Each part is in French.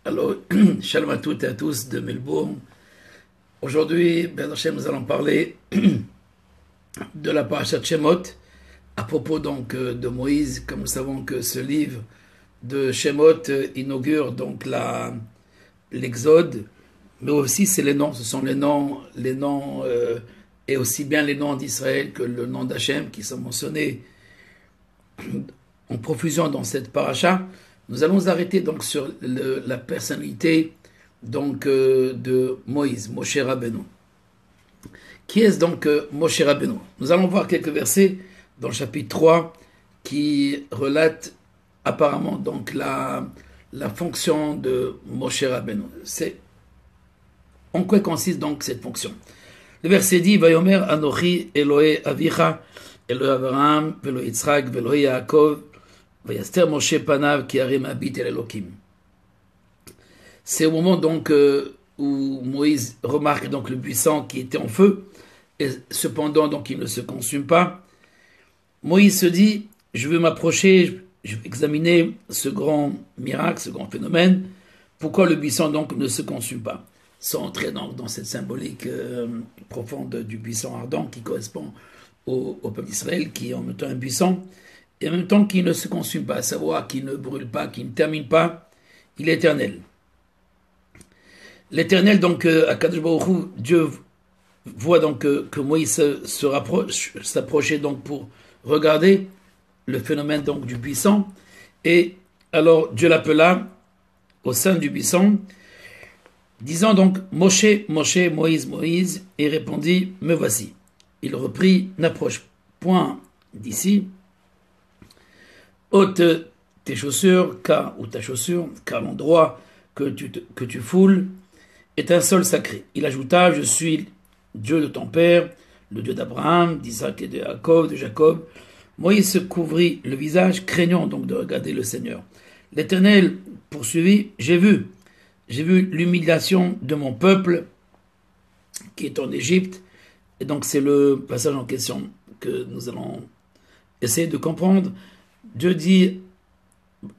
Alors, shalom à toutes et à tous de Melbourne. Aujourd'hui, Ben Hashem, nous allons parler de la parashat Shemot, à propos donc de Moïse. Comme nous savons que ce livre de Shemot inaugure donc l'Exode, mais aussi c'est les noms, ce sont les noms et aussi bien les noms d'Israël que le nom d'Hachem qui sont mentionnés en profusion dans cette paracha. Nous allons nous arrêter donc sur la personnalité donc de Moïse, Moshe Rabbeinu. Qui est-ce donc Moshe Rabbeinu? Nous allons voir quelques versets dans le chapitre 3 qui relatent apparemment donc la fonction de Moshe Rabbeinu. C'est en quoi consiste donc cette fonction? Le verset dit: Vayomer Anochi Elohe Avicha, Elohe Abraham, Velo Yitzhak, Velo Yaakov, Vayaster Moshe Panav Ki Arim Habit El Elokim. C'est au moment donc où Moïse remarque donc le buisson qui était en feu, et cependant donc il ne se consume pas. Moïse se dit: je vais m'approcher, je vais examiner ce grand miracle, ce grand phénomène. Pourquoi le buisson donc ne se consume pas? Sans entrer donc dans cette symbolique profonde du buisson ardent qui correspond au peuple d'Israël, qui est en même temps un buisson, et en même temps qui ne se consume pas, à savoir qui ne brûle pas, qui ne termine pas, il est éternel. L'éternel, donc, Akadosh Baruch Hu, Dieu voit donc que Moïse s'approchait donc pour regarder le phénomène donc du buisson, et alors Dieu l'appela au sein du buisson, disant donc: Moshe, Moshe, Moïse, Moïse, et répondit: me voici. Il reprit: n'approche point d'ici, ôte tes chaussures, car l'endroit que tu foules est un sol sacré. Il ajouta: je suis Dieu de ton père, le Dieu d'Abraham, d'Isaac et de Jacob. Moïse se couvrit le visage, craignant donc de regarder le Seigneur. L'Éternel poursuivit: j'ai vu l'humiliation de mon peuple qui est en Égypte. Et donc c'est le passage en question que nous allons essayer de comprendre. Dieu dit: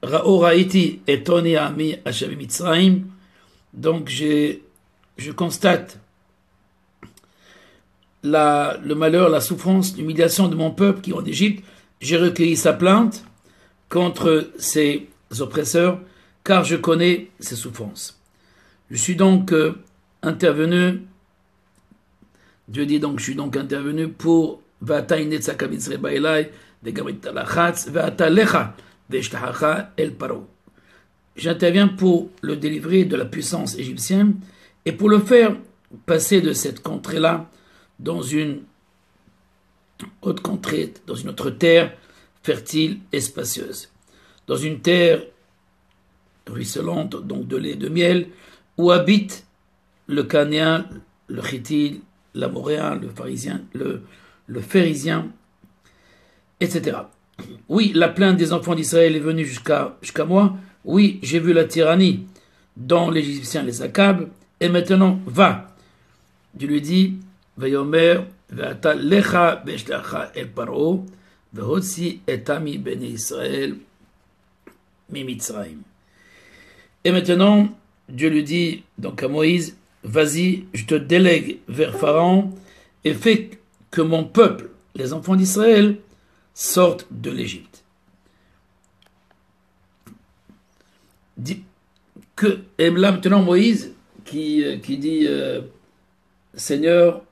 Ra'oraiti etoni ami Hashem Mitzrayim. Donc je constate le malheur, la souffrance, l'humiliation de mon peuple qui est en Égypte. J'ai recueilli sa plainte contre ses oppresseurs, car je connais ses souffrances. Je suis donc intervenu, Dieu dit donc, je suis donc intervenu pour j'interviens pour le délivrer de la puissance égyptienne et pour le faire passer de cette contrée-là dans une autre contrée, dans une autre terre fertile et spacieuse, dans une terre ruisselante, donc de lait et de miel, où habite le Canéen, le Chiti, l'Amoréen, le Phérisien, etc. Oui, la plainte des enfants d'Israël est venue jusqu'à moi. Oui, j'ai vu la tyrannie dont les Égyptiens les accablent. Et maintenant, va. Dieu lui dit: Vayomer, ve'ata lecha be'shlacha el paro, ve'hotzi et ami bene Israël mi Mitzrayim. Et maintenant, Dieu lui dit donc à Moïse: vas-y, je te délègue vers Pharaon et fais que mon peuple, les enfants d'Israël, sortent de l'Égypte. Et là maintenant Moïse qui dit: Seigneur,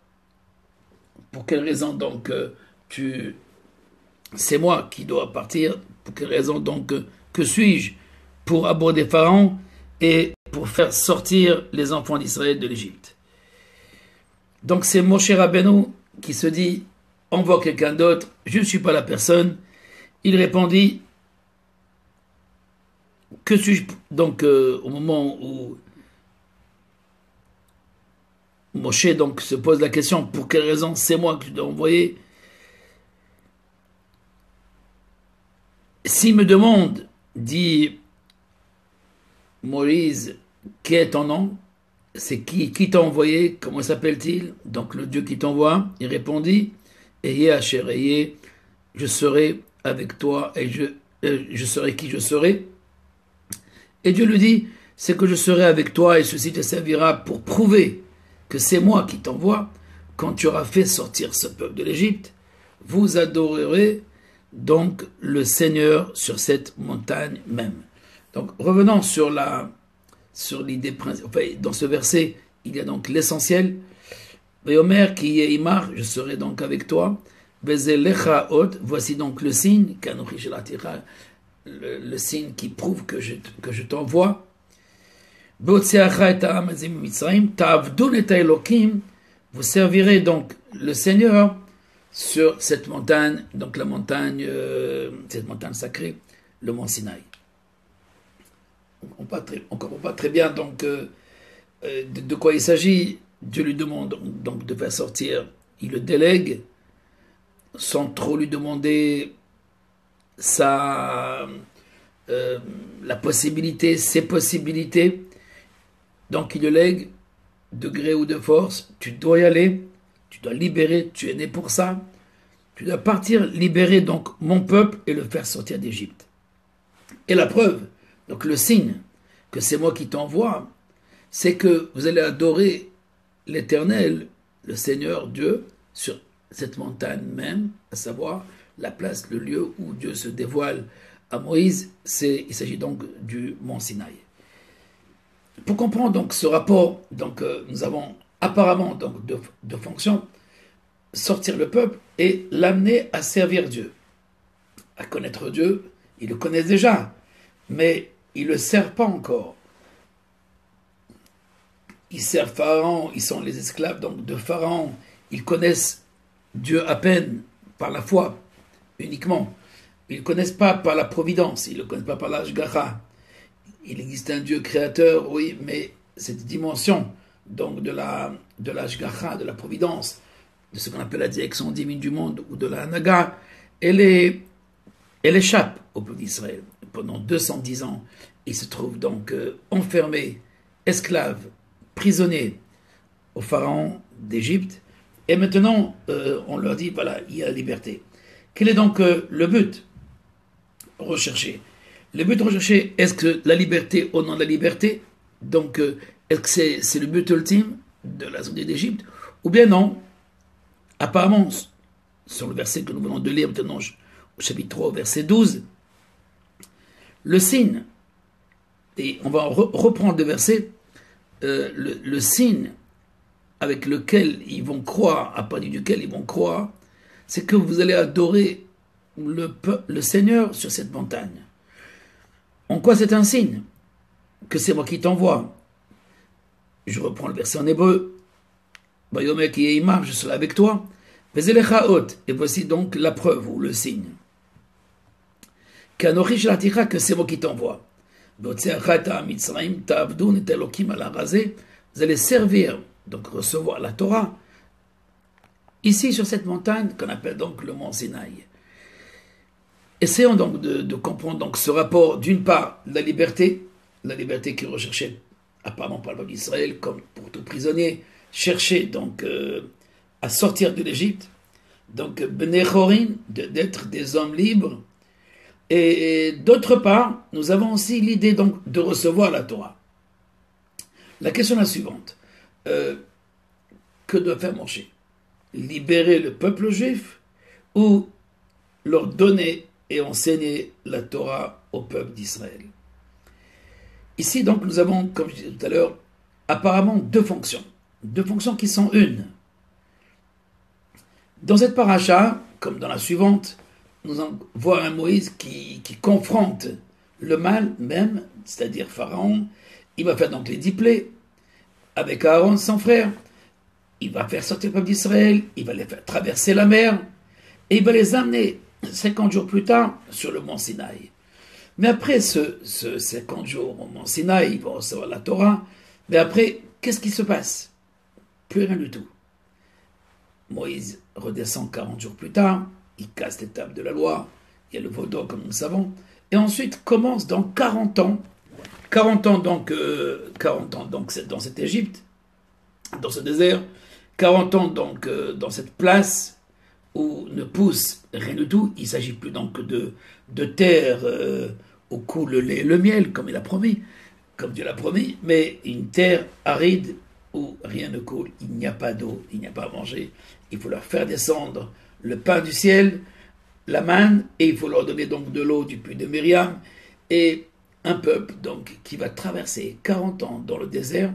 pour quelle raison donc c'est moi qui dois partir? Pour quelle raison donc que suis-je pour aborder Pharaon et pour faire sortir les enfants d'Israël de l'Égypte? Donc c'est Moshe Rabbeinu qui se dit: envoie quelqu'un d'autre, je ne suis pas la personne. Il répondit: que suis-je? Donc au moment où Moshe donc se pose la question: pour quelle raison c'est moi que tu dois envoyer? S'il me demande, dit Moïse, quel est ton nom? C'est qui t'a envoyé? Comment s'appelle-t-il? Donc le Dieu qui t'envoie, il répondit: Ayez Asher Ayez, je serai avec toi et je serai qui je serai. Et Dieu lui dit: c'est que je serai avec toi et ceci te servira pour prouver que c'est moi qui t'envoie. Quand tu auras fait sortir ce peuple de l'Égypte, vous adorerez donc le Seigneur sur cette montagne même. Donc revenons sur l'idée principale. Enfin, dans ce verset, il y a donc l'essentiel. Veomer ki yeimar, je serai donc avec toi. Vezelecha ot, voici donc le signe, kanochi shelatira, le signe qui prouve que je t'envoie. Vous servirez donc le Seigneur sur cette montagne, donc la montagne, cette montagne sacrée, le mont Sinaï. On ne comprend pas très bien donc de quoi il s'agit. Dieu lui demande donc de faire sortir, il le délègue, sans trop lui demander la possibilité, ses possibilités. Donc il le lègue, de gré ou de force, tu dois y aller, tu dois libérer, tu es né pour ça, tu dois partir libérer donc mon peuple et le faire sortir d'Égypte. Et la preuve, donc le signe que c'est moi qui t'envoie, c'est que vous allez adorer l'Éternel, le Seigneur Dieu, sur cette montagne même, à savoir la place, le lieu où Dieu se dévoile à Moïse, il s'agit donc du mont Sinaï. Pour comprendre donc ce rapport, donc, nous avons apparemment donc deux fonctions, sortir le peuple et l'amener à servir Dieu, à connaître Dieu. Ils le connaissent déjà, mais ils ne le servent pas encore. Ils servent Pharaon, ils sont les esclaves donc de Pharaon, ils connaissent Dieu à peine par la foi, uniquement. Ils ne connaissent pas par la providence, ils ne le connaissent pas par l'Ashgacha. Il existe un Dieu créateur, oui, mais cette dimension donc de l'Ashgacha, de la providence, de ce qu'on appelle la direction divine du monde ou de la Hanaga, elle échappe au peuple d'Israël. Pendant 210 ans, ils se trouvent donc enfermés, esclaves, prisonniers au pharaon d'Égypte. Et maintenant, on leur dit, voilà, il y a la liberté. Quel est donc le but recherché? Le but recherché, est-ce que la liberté au nom de la liberté, donc est-ce que c'est le but ultime de la sortie d'Égypte? Ou bien non? Apparemment, sur le verset que nous venons de lire maintenant, au chapitre 3, verset 12, le signe, et on va reprendre le verset, le signe avec lequel ils vont croire, à partir duquel ils vont croire, c'est que vous allez adorer le Seigneur sur cette montagne. En quoi c'est un signe? Que c'est moi qui t'envoie. Je reprends le verset en hébreu. Vayomer ki yeimar, je serai avec toi. Vezelecha ot, et voici donc la preuve ou le signe. Kanochi shelatira, que c'est moi qui t'envoie. Vous allez servir, donc recevoir la Torah, ici sur cette montagne qu'on appelle donc le mont Sinaï. Essayons donc de comprendre donc ce rapport, d'une part, la liberté qui est recherchée apparemment par le peuple d'Israël, comme pour tout prisonnier, chercher donc à sortir de l'Égypte, donc Bnei Chorin, d'être des hommes libres. Et d'autre part, nous avons aussi l'idée donc de recevoir la Torah. La question est la suivante. Que doit faire Moshe? Libérer le peuple juif ou leur donner et enseigner la Torah au peuple d'Israël? Ici donc nous avons, comme je disais tout à l'heure, apparemment deux fonctions qui sont une. Dans cette paracha, comme dans la suivante, nous allons voir un Moïse qui confronte le mal même, c'est-à-dire Pharaon. Il va faire donc les 10 plaies avec Aaron, son frère. Il va faire sortir le peuple d'Israël, il va les faire traverser la mer, et il va les amener 50 jours plus tard sur le mont Sinaï. Mais après ce 50 jours au mont Sinaï, ils vont recevoir la Torah, mais après, qu'est-ce qui se passe? Plus rien du tout. Moïse redescend 40 jours plus tard, il casse les tables de la loi, il y a le veau d'or comme nous le savons, et ensuite commence dans 40 ans donc dans cette Égypte, dans ce désert, 40 ans donc dans cette place où ne pousse rien du tout. Il ne s'agit plus donc de terre où coule le lait et le miel, comme il a promis, comme Dieu l'a promis, mais une terre aride où rien ne coule, il n'y a pas d'eau, il n'y a pas à manger. Il faut leur faire descendre le pain du ciel, la manne, et il faut leur donner donc de l'eau du puits de Myriam, et un peuple donc qui va traverser 40 ans dans le désert.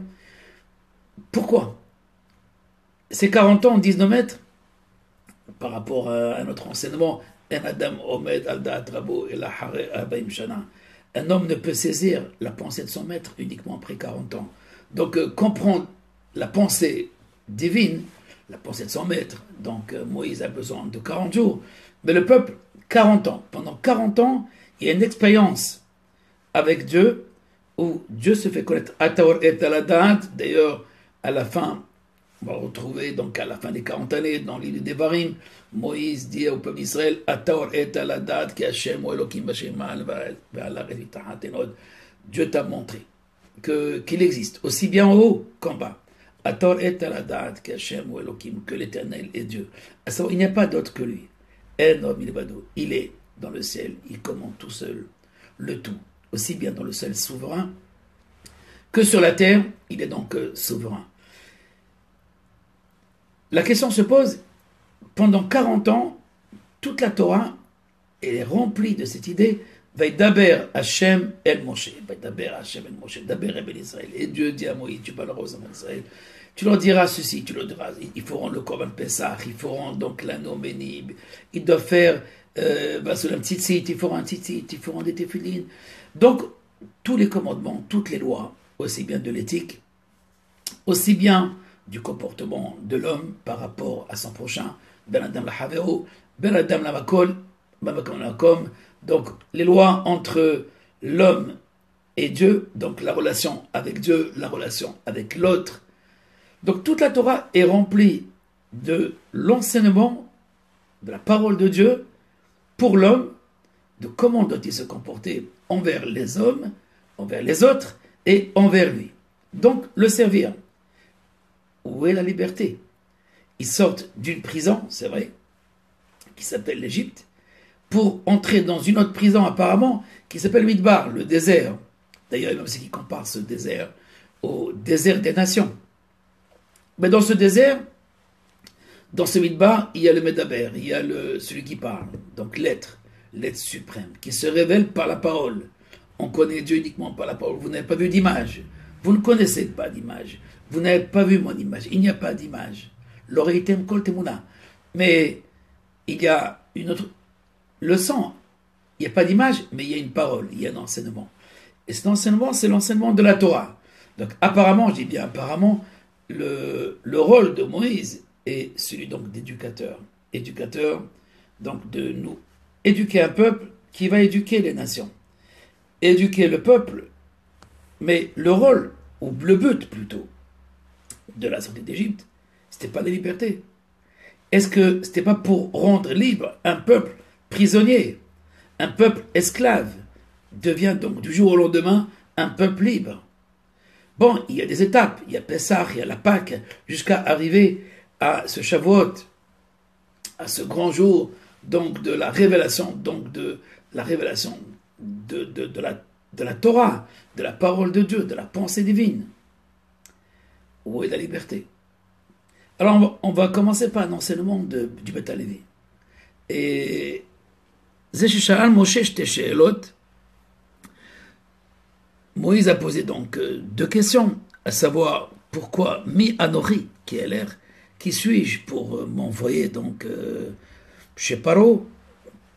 Pourquoi? Ces 40 ans, disent nos maîtres, par rapport à notre enseignement, un homme ne peut saisir la pensée de son maître uniquement après 40 ans. Donc comprendre la pensée divine, la pensée de son maître, donc Moïse a besoin de 40 jours, mais le peuple, 40 ans. Pendant 40 ans, il y a une expérience avec Dieu, où Dieu se fait connaître. D'ailleurs, à la fin, on va retrouver donc à la fin des 40 années dans l'île des Devarim, Moïse dit au peuple d'Israël, Dieu t'a montré qu'il existe aussi bien en haut qu'en bas. Que l'Éternel est Dieu. À savoir, il n'y a pas d'autre que lui. Il est dans le ciel, il commande tout seul le tout, aussi bien dans le ciel souverain que sur la terre, il est donc souverain. La question se pose, pendant 40 ans, toute la Torah est remplie de cette idée, Vaidaber Hashem El Moshe, Vaidaber Hashem El Moshe, Daber El Israël. Et Dieu dit à Moïse, tu parleras aux hommes d'Israël, tu leur diras ceci, tu leur diras, il faut rendre le Korban Pessah, il faut rendre donc l'anneau Ménib, ils doivent faire sur un petit site, il faut rendre un petit site, il faut rendre des téphilines. Donc, tous les commandements, toutes les lois, aussi bien de l'éthique, aussi bien du comportement de l'homme par rapport à son prochain, Ben Adam la Havero, Ben Adam la Makol, donc les lois entre l'homme et Dieu, donc la relation avec Dieu, la relation avec l'autre. Donc toute la Torah est remplie de l'enseignement de la parole de Dieu pour l'homme, de comment doit-il se comporter envers les hommes, envers les autres et envers lui. Donc le servir. Où est la liberté? Ils sortent d'une prison, c'est vrai, qui s'appelle l'Égypte, pour entrer dans une autre prison apparemment, qui s'appelle Midbar, le désert. D'ailleurs, il y a même ceux qui comparent ce désert au désert des nations. Mais dans ce désert, dans ce Midbar, il y a le Medaber, il y a celui qui parle, donc l'être suprême, qui se révèle par la parole. On connaît Dieu uniquement par la parole. Vous n'avez pas vu d'image. Vous ne connaissez pas d'image. Vous n'avez pas vu mon image. Il n'y a pas d'image. L'oreiltem kol temuna. Mais il y a une autre leçon. Il n'y a pas d'image, mais il y a une parole, il y a un enseignement. Et cet enseignement, c'est l'enseignement de la Torah. Donc apparemment, je dis bien apparemment, le rôle de Moïse est celui donc d'éducateur. Éducateur, donc de nous éduquer un peuple qui va éduquer les nations. Éduquer le peuple, mais le rôle, ou le but plutôt, de la sortie d'Égypte, c'était pas la liberté. Est-ce que c'était pas pour rendre libre un peuple prisonnier, un peuple esclave, devient donc du jour au lendemain un peuple libre? Bon, il y a des étapes, il y a Pessah, il y a la Pâque, jusqu'à arriver à ce Shavuot, à ce grand jour, donc de la révélation, de la Torah, de la parole de Dieu, de la pensée divine. Où est la liberté? Alors on va commencer par un enseignement du Beth Lévi. Et Moïse a posé donc deux questions, à savoir pourquoi mi anori, qui est l'air, qui suis-je pour m'envoyer donc chez Paro?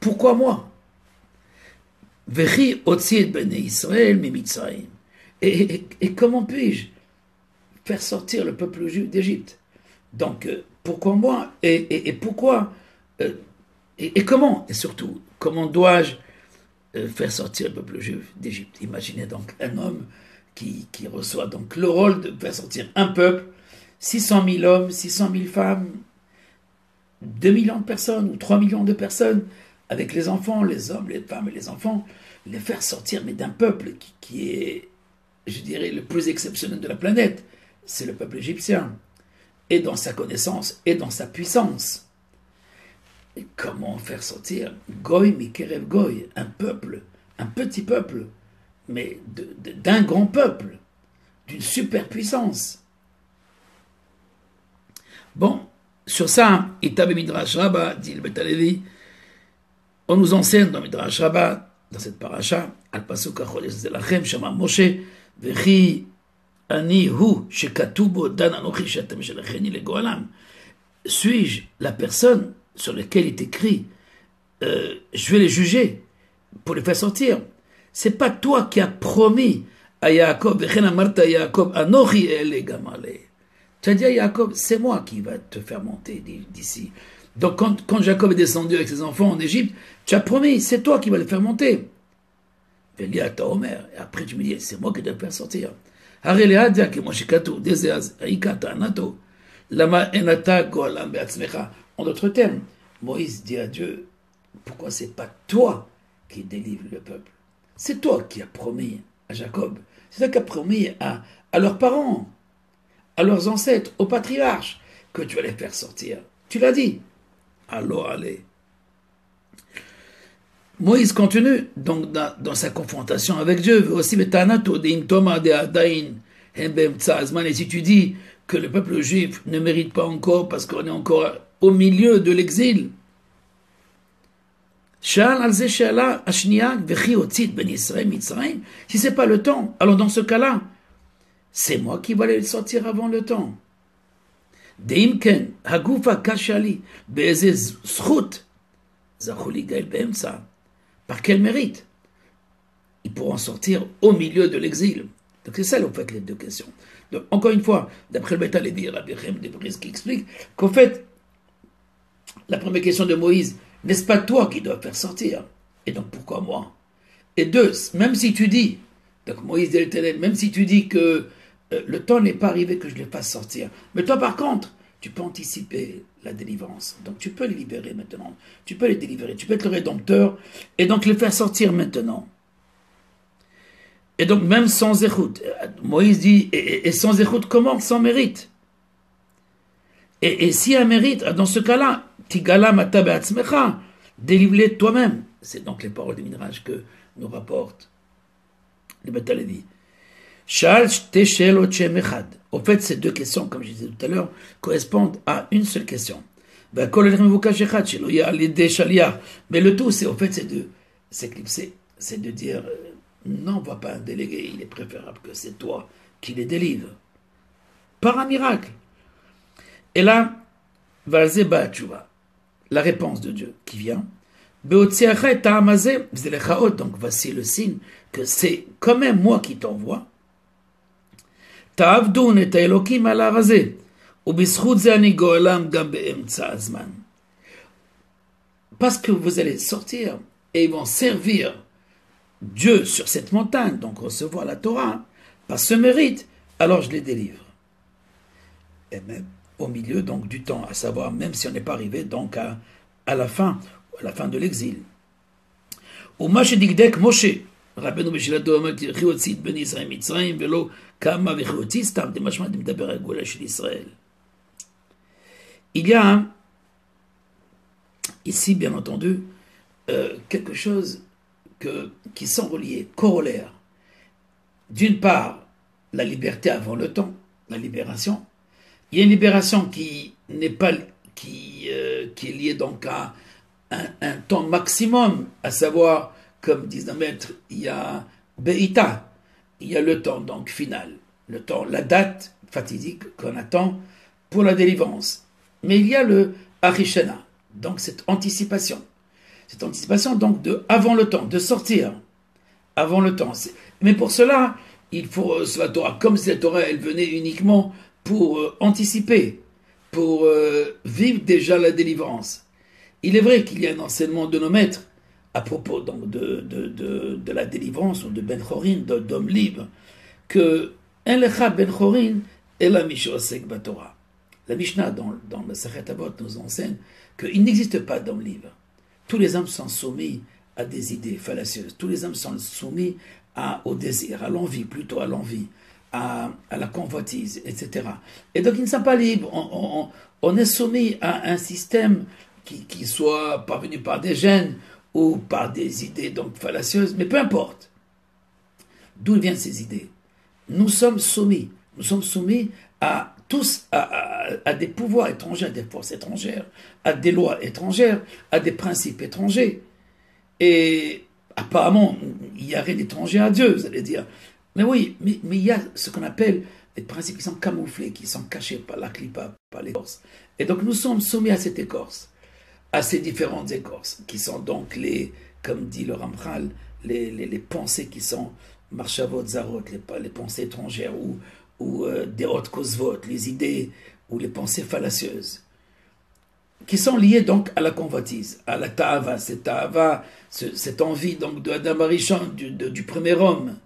Pourquoi moi? Vechi otzi bnei Israël mi Mitzrayim. Et comment puis-je faire sortir le peuple juif d'Égypte? Donc pourquoi moi? Et pourquoi et comment? Et surtout, comment dois-je faire sortir le peuple juif d'Égypte? Imaginez donc un homme qui reçoit donc le rôle de faire sortir un peuple, 600 000 hommes, 600 000 femmes, 2 millions de personnes ou 3 millions de personnes, avec les enfants, les hommes, les femmes et les enfants, les faire sortir, mais d'un peuple qui est, je dirais, le plus exceptionnel de la planète, c'est le peuple égyptien, et dans sa connaissance, et dans sa puissance. Et comment faire sortir Goy Mikerev Goy, un peuple, un petit peuple, mais d'un grand peuple, d'une superpuissance. Bon, sur ça, Itabe Midrash Rabbah, dit le Beth Halevi, on nous enseigne dans Midrash Rabbah, dans cette paracha, Al-Pasuk HaChodesh Zelachem, Shama Moshe, Vechi Ani Hu, Shekatubo, Dan Anochi, Shetem Shelecheni Legoalam. Suis-je la personne sur laquelle il est écrit, je vais les juger pour les faire sortir. C'est pas toi qui as promis à Yaakov, Vechen Amarta Yaakov, Anochi Ele Gamale. Tu as dit à Yaakov, c'est moi qui va te faire monter d'ici. Donc quand Jacob est descendu avec ses enfants en Égypte, tu as promis, c'est toi qui vas les faire monter. Et après tu me dis, c'est moi qui dois le faire sortir. En d'autres termes, Moïse dit à Dieu, pourquoi c'est pas toi qui délivre le peuple? C'est toi qui as promis à Jacob, c'est toi qui as promis à leurs parents, à leurs ancêtres, aux patriarches, que tu vas les faire sortir. Tu l'as dit. Alors allez. Moïse continue donc dans sa confrontation avec Dieu. Et si tu dis que le peuple juif ne mérite pas encore parce qu'on est encore au milieu de l'exil, si c'est pas le temps, alors dans ce cas-là, c'est moi qui vais les sortir avant le temps. Par quel mérite ils pourront sortir au milieu de l'exil? Donc c'est ça, en fait, les deux questions. Donc, encore une fois, d'après le Beth Halevi, Rabbi Chaim de Brisk qui explique qu'en fait, la première question de Moïse, n'est-ce pas toi qui dois faire sortir? Et donc pourquoi moi? Et deux, même si tu dis, donc Moïse dit à l'Éternel, même si tu dis que le temps n'est pas arrivé que je les fasse sortir, mais toi par contre, tu peux anticiper la délivrance. Donc tu peux les libérer maintenant. Tu peux les délivrer. Tu peux être le rédempteur et donc les faire sortir maintenant. Et donc même sans écoute. Moïse dit, et sans écoute comment? Sans mérite. Et s'il y a un mérite, dans ce cas-là, Tigala mata be'atzmecha, délivre-les toi-même. C'est donc les paroles du Midrash que nous rapporte le Beth Halevi. Au fait, ces deux questions, comme je disais tout à l'heure, correspondent à une seule question. Mais le tout, c'est au fait, c'est de s'éclipser, c'est de dire, n'envoie pas un délégué, il est préférable que c'est toi qui les délivre. Par un miracle. Et là, la réponse de Dieu qui vient. Donc voici le signe que c'est quand même moi qui t'envoie. Parce que vous allez sortir et ils vont servir Dieu sur cette montagne, donc recevoir la Torah, par ce mérite, alors je les délivre. Et même au milieu donc du temps, à savoir même si on n'est pas arrivé donc à la fin de l'exil. Ou Mashedikdek Moshe, Rabbeinu Beshilato Amar ki Chiotzi ben Israël Mitzrayim velo kama vechiotzi stam de mashma de medaber hagoula shel Israël. Il y a ici bien entendu quelque chose qui sont reliés, corollaires. D'une part, la liberté avant le temps, la libération. Il y a une libération qui n'est pas qui est liée donc à un temps maximum, à savoir, comme disent les maîtres, il y a Be'ita, il y a le temps donc final, le temps, la date fatidique qu'on attend pour la délivrance. Mais il y a le Arishana, donc cette anticipation donc de avant le temps, de sortir avant le temps. Mais pour cela, il faut la Torah, comme si la Torah elle venait uniquement pour anticiper, pour vivre déjà la délivrance. Il est vrai qu'il y a un enseignement de nos maîtres à propos donc, de la délivrance ou de Ben Chorin, d'homme libre, que En lecha Ben Chorin est la Mishosek Batorah. La Mishnah dans le Sachet Avot nous enseigne qu'il n'existe pas d'homme libre. Tous les hommes sont soumis à des idées fallacieuses. Tous les hommes sont soumis au désir, à l'envie, plutôt à l'envie, à la convoitise, etc. Et donc ils ne sont pas libres. On est soumis à un système qui soit parvenu par des gènes ou par des idées donc fallacieuses, mais peu importe. D'où viennent ces idées? Nous sommes soumis à tous à des pouvoirs étrangers, à des forces étrangères, à des lois étrangères, à des principes étrangers. Et apparemment, il n'y a rien d'étranger à Dieu, vous allez dire. Mais oui, mais il y a ce qu'on appelle des principes qui sont camouflés, qui sont cachés par la clipa, par l'écorce. Et donc nous sommes soumis à cette écorce, à ces différentes écorces, qui sont donc comme dit le Ramchal, les pensées qui sont marchavot zarot, les pensées étrangères, ou des hautes cosvot, les idées, ou les pensées fallacieuses, qui sont liées donc à la convoitise, à la ta'ava, cette envie donc de Adam Arishon, du premier homme.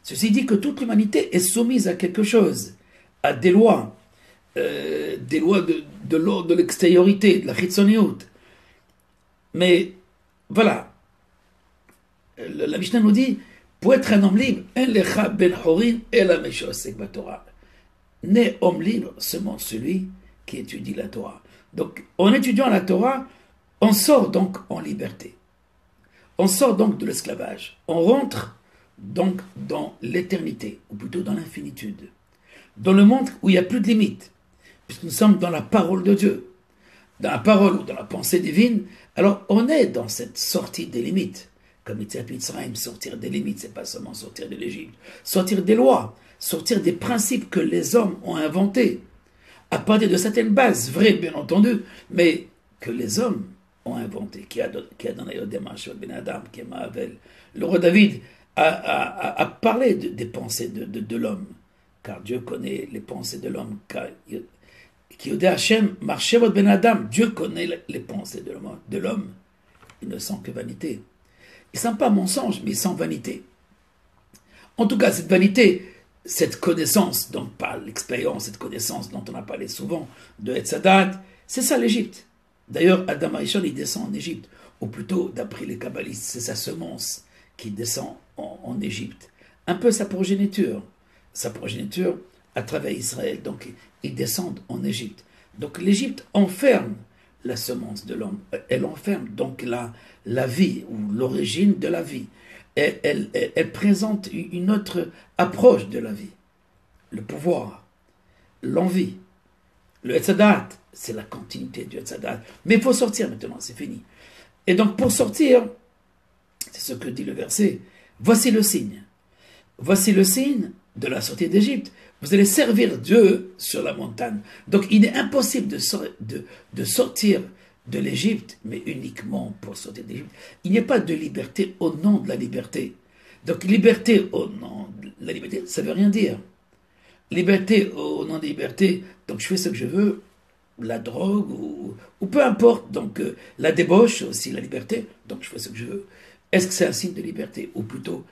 Ceci dit que toute l'humanité est soumise à quelque chose, à des lois de l'ordre de l'extériorité, de la chitzoniout. Mais voilà, la Mishnah nous dit, pour être un homme libre, un lecha ben horin et la meshosek Torah. Né homme libre, seulement celui qui étudie la Torah. Donc, en étudiant la Torah, on sort donc en liberté. On sort donc de l'esclavage. On rentre donc dans l'éternité, ou plutôt dans l'infinitude. Dans le monde où il n'y a plus de limites, puisque nous sommes dans la parole de Dieu. Dans la parole ou dans la pensée divine, alors on est dans cette sortie des limites. Comme Yetziat Mitzrayim, sortir des limites, c'est pas seulement sortir de l'Égypte. Sortir des lois, sortir des principes que les hommes ont inventés. À partir de certaines bases, vraies bien entendu, mais que les hommes ont inventé, qui a donné au démarche Ben Adam, qui est Mahavel. Le roi David a parlé des pensées de l'homme, car Dieu connaît les pensées de l'homme. Qui au Hachem, marchez votre Ben Adam, Dieu connaît les pensées de l'homme. Ils ne sont que vanité. Ils ne sont pas mensonges, mais ils sont vanité. En tout cas, cette vanité, cette connaissance, donc par l'expérience, cette connaissance dont on a parlé souvent, de Etzadat, c'est ça l'Égypte. D'ailleurs, Adam Arishon, il descend en Égypte, ou plutôt, d'après les kabbalistes, c'est sa semence qui descend en Égypte. Un peu sa progéniture à travers Israël, donc ils descendent en Égypte. Donc l'Égypte enferme la semence de l'homme, elle enferme donc la vie, ou l'origine de la vie. Elle présente une autre approche de la vie. Le pouvoir, l'envie, le Etzadat, c'est la continuité du Etzadat. Mais il faut sortir maintenant, c'est fini. Et donc pour sortir, c'est ce que dit le verset, voici le signe. Voici le signe de la sortie d'Égypte. Vous allez servir Dieu sur la montagne. Donc il est impossible de sortir de l'Égypte, mais uniquement pour sortir d'Égypte. Il n'y a pas de liberté au nom de la liberté. Donc liberté au nom de la liberté, ça ne veut rien dire. Liberté au nom de liberté, donc je fais ce que je veux, la drogue ou peu importe, donc la débauche aussi, la liberté, donc je fais ce que je veux. Est-ce que c'est un signe de liberté? Ou plutôt,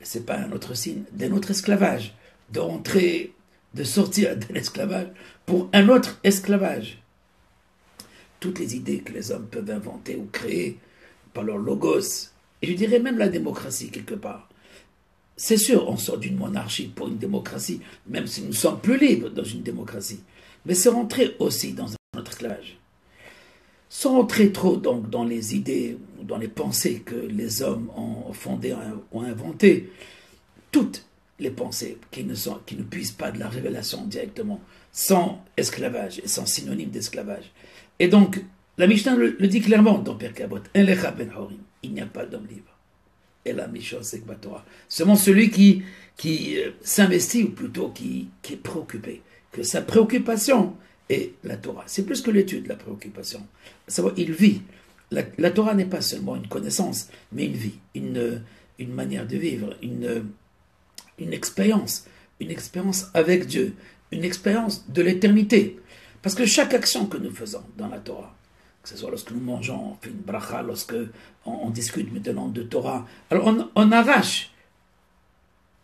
c'est pas un autre signe d'un autre esclavage, de rentrer, de sortir d'un esclavage pour un autre esclavage. Toutes les idées que les hommes peuvent inventer ou créer par leur logos, et je dirais même la démocratie quelque part. C'est sûr, on sort d'une monarchie pour une démocratie, même si nous sommes plus libres dans une démocratie. Mais c'est rentrer aussi dans un autre esclavage. Sans rentrer trop donc dans les idées, dans les pensées que les hommes ont fondées, ont inventées, toutes les pensées qui ne puissent pas de la révélation directement, sans esclavage et sans synonyme d'esclavage. Et donc, la Mishnah le dit clairement dans Pirkei Avot, il n'y a pas d'homme libre. Et la meshosek Torah. Seulement celui qui s'investit, ou plutôt qui est préoccupé, que sa préoccupation est la Torah. C'est plus que l'étude, la préoccupation. À savoir, il vit. La Torah n'est pas seulement une connaissance, mais une vie, une manière de vivre, une expérience avec Dieu, une expérience de l'éternité. Parce que chaque action que nous faisons dans la Torah, que ce soit lorsque nous mangeons, on fait une bracha, lorsque on discute maintenant de Torah, alors on arrache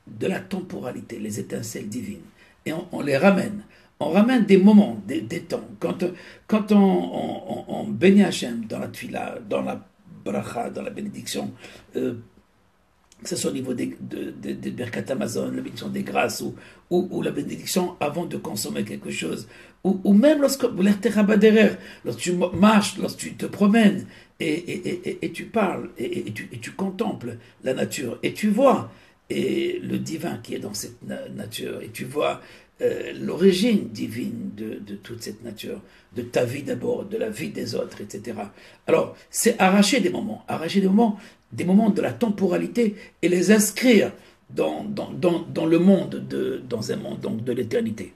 de la temporalité les étincelles divines et on les ramène. On ramène des moments, des temps. Quand on bénit Hachem dans la tfila, dans la bracha, dans la bénédiction, que ce soit au niveau des Birkat Hamazon, la bénédiction des grâces, ou la bénédiction avant de consommer quelque chose, ou même lorsque tu marches, lorsque tu te promènes, et tu parles, et tu contemples la nature, et tu vois, et le divin qui est dans cette nature, et tu vois l'origine divine de toute cette nature, de ta vie d'abord, de la vie des autres, etc. Alors, c'est arracher des moments de la temporalité et les inscrire dans le monde, dans un monde donc, de l'éternité.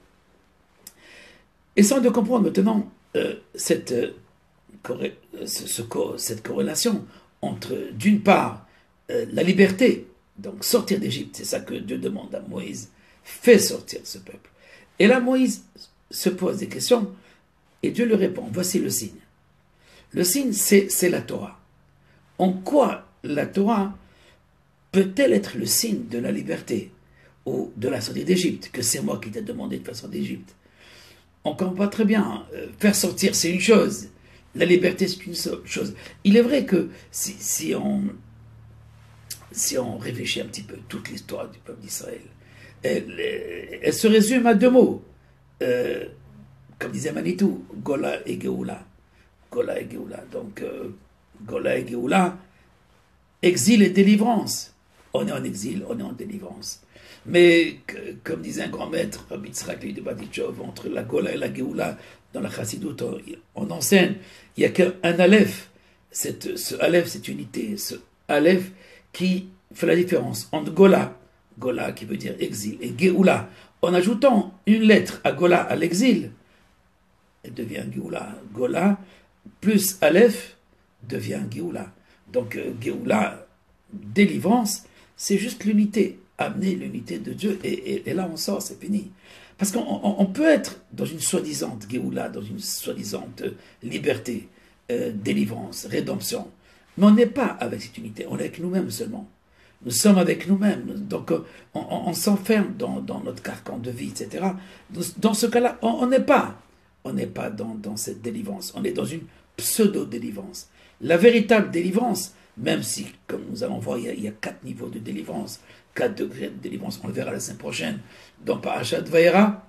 Essayons de comprendre maintenant cette corrélation entre, d'une part, la liberté, donc sortir d'Égypte, c'est ça que Dieu demande à Moïse, fais sortir ce peuple. Et là, Moïse se pose des questions et Dieu lui répond, voici le signe. Le signe, c'est la Torah. En quoi la Torah peut-elle être le signe de la liberté ou de la sortie d'Égypte, que c'est moi qui t'ai demandé de faire sortir d'Égypte? On comprend pas très bien. Faire sortir, c'est une chose. La liberté, c'est une chose. Il est vrai que si on réfléchit un petit peu toute l'histoire du peuple d'Israël, elle se résume à deux mots. Comme disait Manitou, Gola et Géoula. Gola et Géoula. Donc, Gola et Géoula, exil et délivrance. On est en exil, on est en délivrance. Mais, comme disait un grand maître, Rabbi Yitzhak de Badichov, entre la Gola et la Géoula, dans la Chassidoute, on enseigne, il n'y a qu'un Aleph. Ce Aleph, c'est unité. Ce Aleph qui fait la différence entre Gola, Gola qui veut dire exil, et Géoula. En ajoutant une lettre à Gola, à l'exil, elle devient Géoula. Gola plus Aleph devient Géoula. Donc Géoula, délivrance, c'est juste l'unité. Amener l'unité de Dieu, et là on sort, c'est fini. Parce qu'on peut être dans une soi-disant Géoula, dans une soi-disant liberté, délivrance, rédemption, mais on n'est pas avec cette unité, on est avec nous-mêmes seulement. Nous sommes avec nous-mêmes, donc on s'enferme dans notre carcan de vie, etc. Dans ce cas-là, on n'est pas dans cette délivrance, on est dans une pseudo-délivrance. La véritable délivrance, même si, comme nous allons voir, il y a 4 niveaux de délivrance, 4 degrés de délivrance, on le verra la semaine prochaine, dans Parashat Vayera,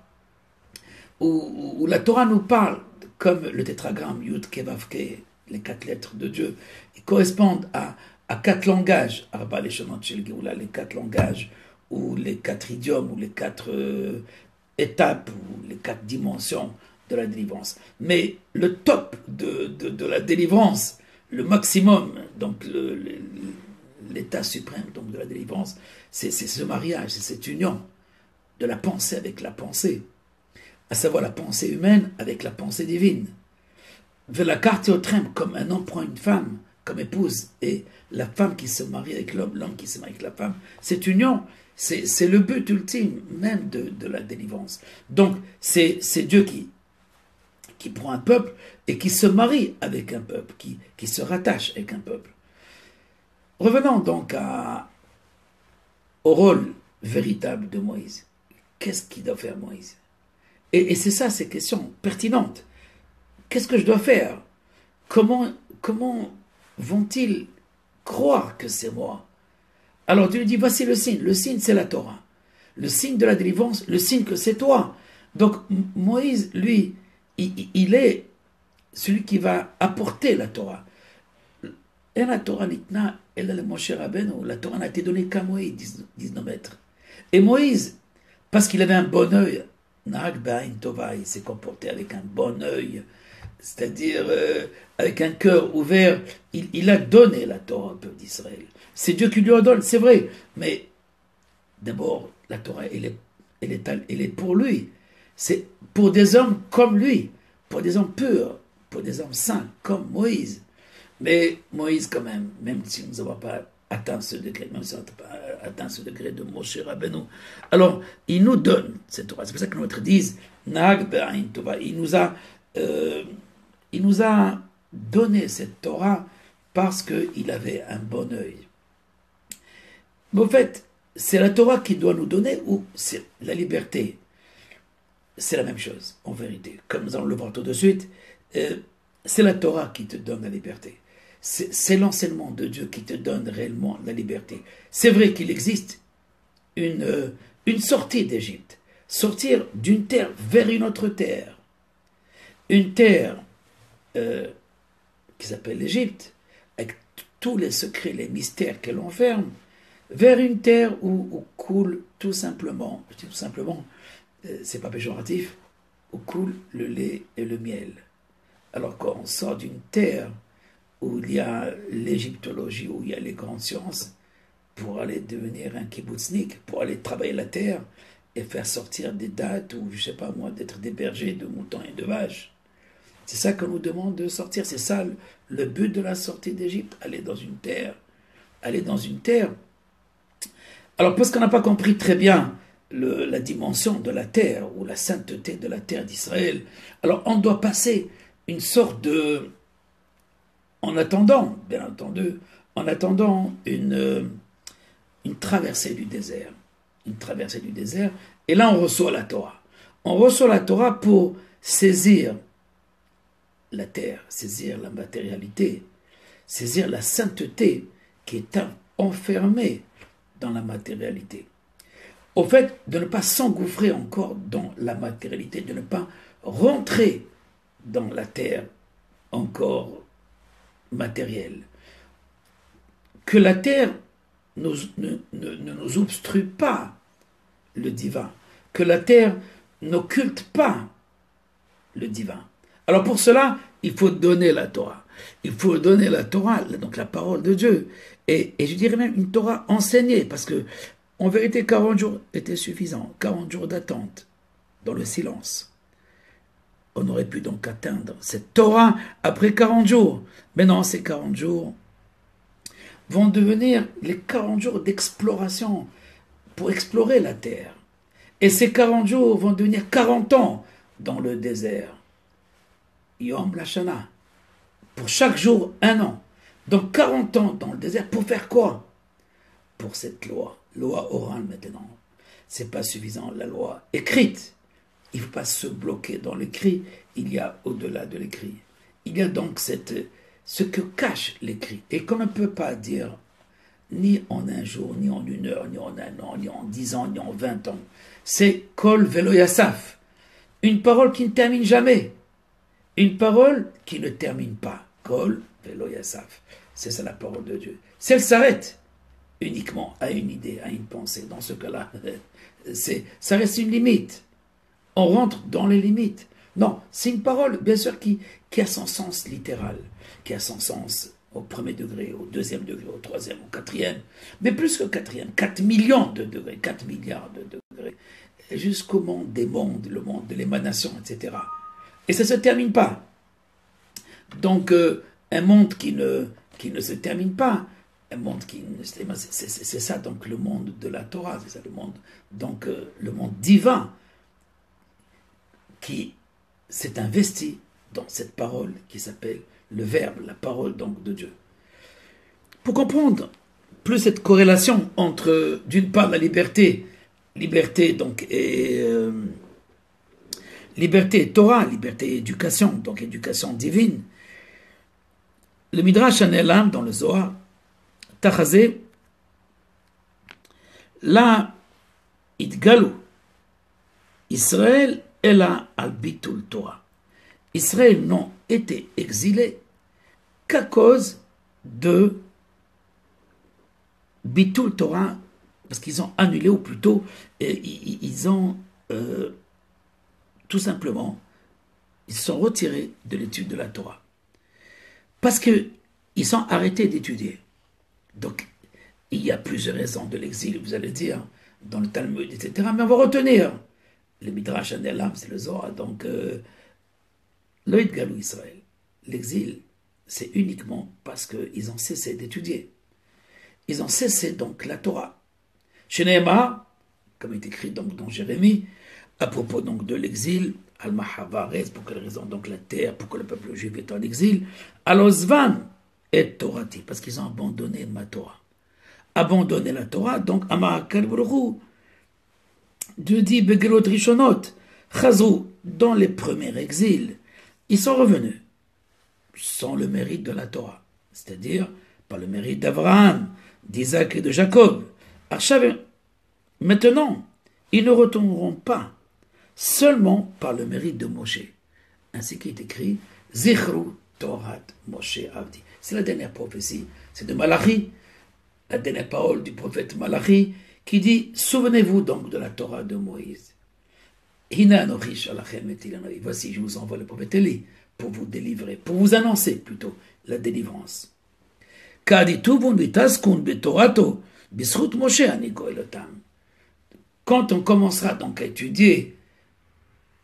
où la Torah nous parle, comme le tétragramme Yud Ke Vav Ke, les 4 lettres de Dieu, ils correspondent à 4 langages, Arba les les 4 langages, ou les 4 idiomes, ou les 4 étapes, ou les 4 dimensions de la délivrance. Mais le top de la délivrance, le maximum, donc l'état suprême donc de la délivrance, c'est ce mariage, c'est cette union de la pensée avec la pensée, à savoir la pensée humaine avec la pensée divine. La carte au trême, comme un homme prend une femme comme épouse, et la femme qui se marie avec l'homme, l'homme qui se marie avec la femme, cette union, c'est le but ultime même de la délivrance. Donc, c'est Dieu qui prend un peuple et qui se marie avec un peuple, qui se rattache avec un peuple. Revenons donc au rôle véritable de Moïse. Qu'est-ce qu'il doit faire Moïse? Et c'est ça, ces questions pertinentes. Qu'est-ce que je dois faire? Comment vont-ils croire que c'est moi? Alors Dieu lui dit, voici le signe. Le signe, c'est la Torah. Le signe de la délivrance, le signe que c'est toi. Donc Moïse, lui, il est celui qui va apporter la Torah. Et la Torah nitna, la Torah n'a été donnée qu'à Moïse, disent nos maîtres. Et Moïse, parce qu'il avait un bon œil, il s'est comporté avec un bon œil, c'est-à-dire avec un cœur ouvert, il a donné la Torah au peuple d'Israël. C'est Dieu qui lui en donne, c'est vrai, mais d'abord, la Torah, elle est pour lui. C'est pour des hommes comme lui, pour des hommes purs, pour des hommes saints, comme Moïse. Mais Moïse, quand même si nous n'avons pas atteint ce degré, même si on n'a pas atteint ce degré de Moshe Rabbeinu, alors il nous donne cette Torah. C'est pour ça que nos maîtres disent, Nag Be'ain Tova, il nous a donné cette Torah parce qu'il avait un bon œil. Mais au fait, c'est la Torah qui doit nous donner ou c'est la liberté? C'est la même chose, en vérité. Comme nous allons le voir tout de suite, c'est la Torah qui te donne la liberté. C'est l'enseignement de Dieu qui te donne réellement la liberté. C'est vrai qu'il existe une sortie d'Égypte, sortir d'une terre vers une autre terre. Une terre qui s'appelle l'Égypte, avec tous les secrets, les mystères qu'elle enferme, vers une terre où coule tout simplement, je dis tout simplement, c'est pas péjoratif, où coule le lait et le miel. Alors quand on sort d'une terre où il y a l'égyptologie, où il y a les grandes sciences, pour aller devenir un kibbutznik, pour aller travailler la terre et faire sortir des dattes ou, je sais pas moi, d'être des bergers de moutons et de vaches. C'est ça qu'on nous demande de sortir, c'est ça le but de la sortie d'Égypte, aller dans une terre. Aller dans une terre. Alors, parce qu'on n'a pas compris très bien la dimension de la terre ou la sainteté de la terre d'Israël, alors on doit passer une sorte de... En attendant, bien entendu, en attendant une traversée du désert. Une traversée du désert. Et là, on reçoit la Torah. On reçoit la Torah pour saisir la terre, saisir la matérialité, saisir la sainteté qui est enfermée dans la matérialité. Au fait, de ne pas s'engouffrer encore dans la matérialité, de ne pas rentrer dans la terre encore matérielle. Que la terre ne nous obstrue pas le divin, que la terre n'occulte pas le divin. Alors pour cela, il faut donner la Torah. Il faut donner la Torah, donc la parole de Dieu. Et je dirais même une Torah enseignée, parce que en vérité 40 jours étaient suffisants, 40 jours d'attente dans le silence. On aurait pu donc atteindre cette Torah après 40 jours. Mais non, ces 40 jours vont devenir les 40 jours d'exploration pour explorer la terre. Et ces 40 jours vont devenir 40 ans dans le désert. Yom Lashana. Pour chaque jour, 1 an. Donc 40 ans dans le désert, pour faire quoi? Pour cette loi orale maintenant. C'est pas suffisant, la loi écrite. Il ne faut pas se bloquer dans l'écrit, il y a au-delà de l'écrit. Il y a donc ce que cache l'écrit. Et qu'on ne peut pas dire, ni en un jour, ni en 1 heure, ni en 1 an, ni en 10 ans, ni en 20 ans. C'est Kol Velo Yassaf. Une parole qui ne termine jamais. Une parole qui ne termine pas. Kol Velo Yassaf. C'est ça la parole de Dieu. Si elle s'arrête uniquement à une idée, à une pensée, dans ce cas-là, ça reste une limite. On rentre dans les limites. Non, c'est une parole, bien sûr, qui a son sens littéral, qui a son sens au 1er degré, au 2e degré, au 3e, au 4e, mais plus que 4e, 4 millions de degrés, 4 milliards de degrés, jusqu'au monde des mondes, le monde de l'émanation, etc. Et ça ne se termine pas. Donc, un monde qui ne se termine pas, un monde qui ne se termine pas, c'est ça donc le monde de la Torah, c'est ça le monde, donc le monde divin, qui s'est investi dans cette parole qui s'appelle le Verbe, la parole donc de Dieu. Pour comprendre plus cette corrélation entre, d'une part, la liberté donc liberté et Torah, liberté et éducation, donc éducation divine, le Midrash Anelam dans le Zohar, Tachazé, là, Itgalu, Israël est là al bitul Torah. Israël n'ont été exilés qu'à cause de bitul Torah, parce qu'ils ont annulé, ou plutôt, ils ont tout simplement, ils se sont retirés de l'étude de la Torah. Parce qu'ils sont arrêtés d'étudier. Donc, il y a plusieurs raisons de l'exil, vous allez dire, dans le Talmud, etc. Mais on va retenir. Le Midrash Anelam, c'est le Zohar, donc Loïd Galou Israël. L'exil, c'est uniquement parce qu'ils ont cessé d'étudier. Ils ont cessé donc la Torah. Chez Nehemar, comme est écrit donc dans Jérémie, à propos donc de l'exil, Al-Mahavaretz, pour quelle raison donc la terre, pour que le peuple juif est en exil, Al-Ozvan et Torati, parce qu'ils ont abandonné ma Torah. Abandonné la Torah, donc Amakal Baruch Dieu dit Begelot Rishonot, Chazou, dans les premiers exils, ils sont revenus sans le mérite de la Torah, c'est-à-dire par le mérite d'Abraham, d'Isaac et de Jacob. Maintenant, ils ne retourneront pas seulement par le mérite de Moshe, ainsi qu'il est écrit Zichru Torat Moshe Avdi. C'est la dernière prophétie, c'est de Malachi. la dernière parole du prophète Malachi, qui dit « Souvenez-vous donc de la Torah de Moïse. Voici, je vous envoie le prophète Élie pour vous délivrer, pour vous annoncer plutôt la délivrance. Quand on commencera donc à étudier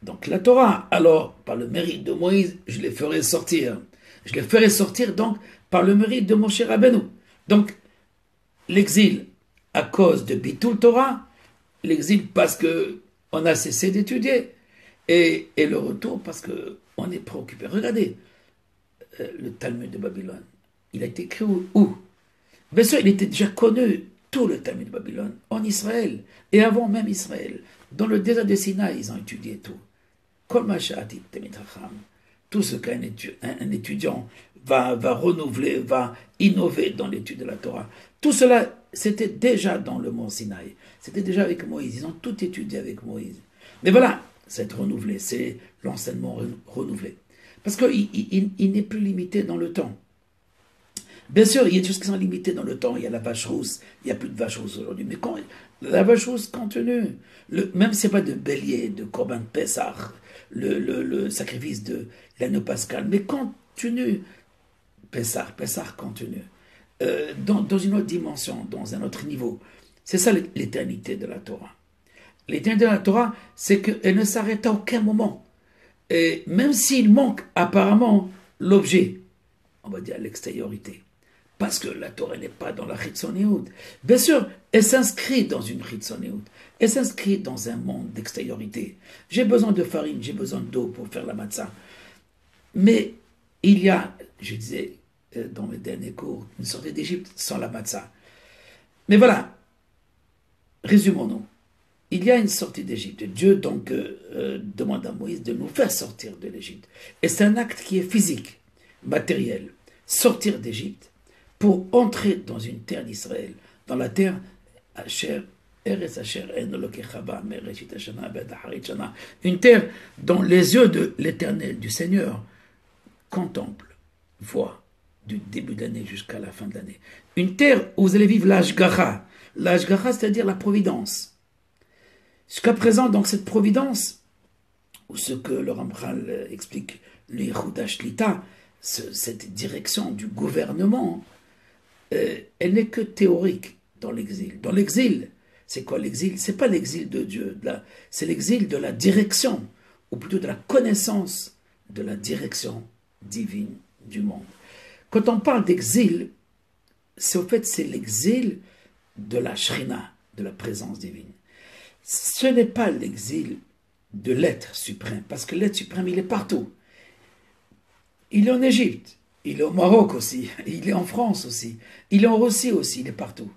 donc la Torah, alors par le mérite de Moïse, je les ferai sortir. Je les ferai sortir donc par le mérite de Moshe Rabbeinu. Donc l'exil à cause de Bitul Torah, l'exil parce que on a cessé d'étudier, et le retour parce qu'on est préoccupé. Regardez, le Talmud de Babylone, il a été écrit où? Bien sûr, il était déjà connu, tout le Talmud de Babylone, en Israël, et avant même Israël. Dans le désert de Sinaï, ils ont étudié tout. Tout ce qu'un étudiant va renouveler, va innover dans l'étude de la Torah. Tout cela, c'était déjà dans le mont Sinaï. C'était déjà avec Moïse. Ils ont tout étudié avec Moïse. Mais voilà, c'est renouvelé, c'est l'enseignement renouvelé. Parce qu'il n'est plus limité dans le temps. Bien sûr, il y a des choses qui sont limitées dans le temps. Il y a la vache rousse. Il n'y a plus de vache rousse aujourd'hui. Mais quand la vache rousse continue, même si ce n'est pas de bélier, de Corban de Pessah, le sacrifice de l'agneau pascal, mais continue, Pessah continue, dans une autre dimension, dans un autre niveau. C'est ça l'éternité de la Torah. L'éternité de la Torah, c'est qu'elle ne s'arrête à aucun moment. Et même s'il manque apparemment l'objet, on va dire l'extériorité, parce que la Torah n'est pas dans la Chitzoniut. Bien sûr, elle s'inscrit dans une Chitzoniut. Elle s'inscrit dans un monde d'extériorité. J'ai besoin de farine, j'ai besoin d'eau pour faire la matzah. Mais il y a, je disais dans mes derniers cours, une sortie d'Égypte sans la matzah. Mais voilà, résumons-nous. Il y a une sortie d'Égypte. Dieu donc demande à Moïse de nous faire sortir de l'Égypte. Et c'est un acte qui est physique, matériel. Sortir d'Égypte pour entrer dans une terre d'Israël, dans la terre une terre dont les yeux de l'Éternel, du Seigneur, contemplent, voient du début de l'année jusqu'à la fin de l'année. Une terre où vous allez vivre l'Ashgacha. L'Ashgacha, c'est-à-dire la providence. Jusqu'à présent, donc, cette providence, ou ce que le Ramchal explique, l'Ichud Shlita, cette direction du gouvernement, elle n'est que théorique dans l'exil. Dans l'exil, c'est quoi l'exil? C'est pas l'exil de Dieu, c'est l'exil de la direction, ou plutôt de la connaissance de la direction divine du monde. Quand on parle d'exil, au fait, c'est l'exil de la Shrina, de la présence divine. Ce n'est pas l'exil de l'être suprême, parce que l'être suprême, il est partout. Il est en Égypte, il est au Maroc aussi, il est en France aussi, il est en Russie aussi, il est partout.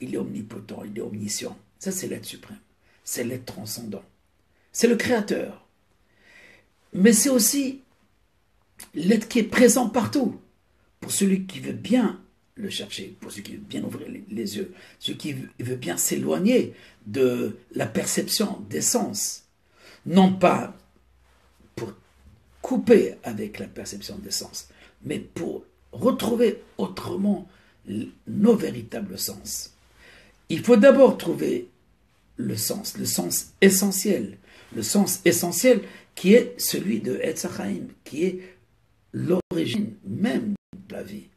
Il est omnipotent, il est omniscient. Ça, c'est l'être suprême. C'est l'être transcendant. C'est le créateur. Mais c'est aussi l'être qui est présent partout. Pour celui qui veut bien le chercher, pour celui qui veut bien ouvrir les yeux, celui qui veut bien s'éloigner de la perception des sens. Non pas pour couper avec la perception des sens, mais pour retrouver autrement nos véritables sens. Il faut d'abord trouver le sens essentiel. Le sens essentiel qui est celui de Etz HaChaim, qui est l'origine même de la vie,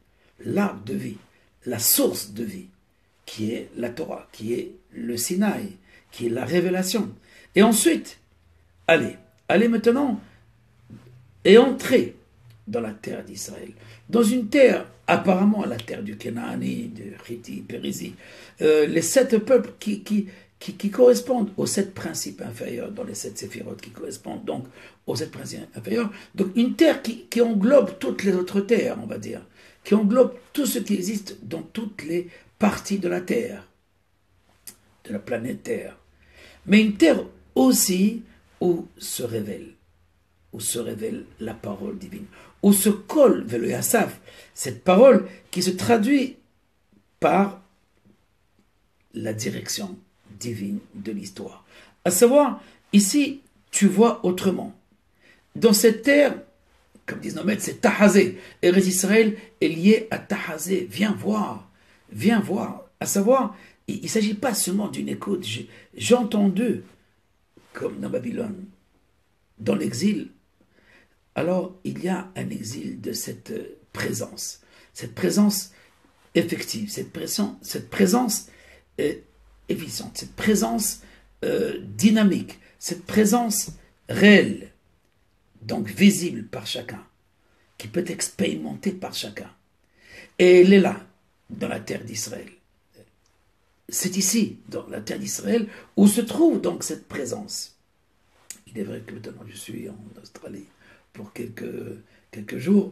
l'arbre de vie, la source de vie, qui est la Torah, qui est le Sinaï, qui est la révélation. Et ensuite, allez maintenant et entrez dans la terre d'Israël, dans une terre, apparemment la terre du Kénaani, du Hiti, Périsie, les 7 peuples qui correspondent aux 7 principes inférieurs, dans les 7 séphirotes qui correspondent donc aux 7 principes inférieurs. Donc une terre qui englobe toutes les autres terres, on va dire, qui englobe tout ce qui existe dans toutes les parties de la terre, de la planète Terre. Mais une terre aussi où se révèle la parole divine, où se colle vers le Yassaf, cette parole qui se traduit par la direction divine de l'histoire. À savoir, ici, tu vois autrement. Dans cette terre, comme disent nos maîtres, c'est Tahazé. Eretz Israël est lié à Tahazé. Viens voir. viens voir. À savoir, il ne s'agit pas seulement d'une écoute. J'ai entendu, comme dans Babylone, dans l'exil, alors il y a un exil de cette présence effective, cette présence efficiente, cette présence dynamique, cette présence réelle, donc visible par chacun, qui peut être expérimentée par chacun. Et elle est là, dans la terre d'Israël. C'est ici, dans la terre d'Israël, où se trouve donc cette présence. Il est vrai que maintenant je suis en Australie pour quelques jours,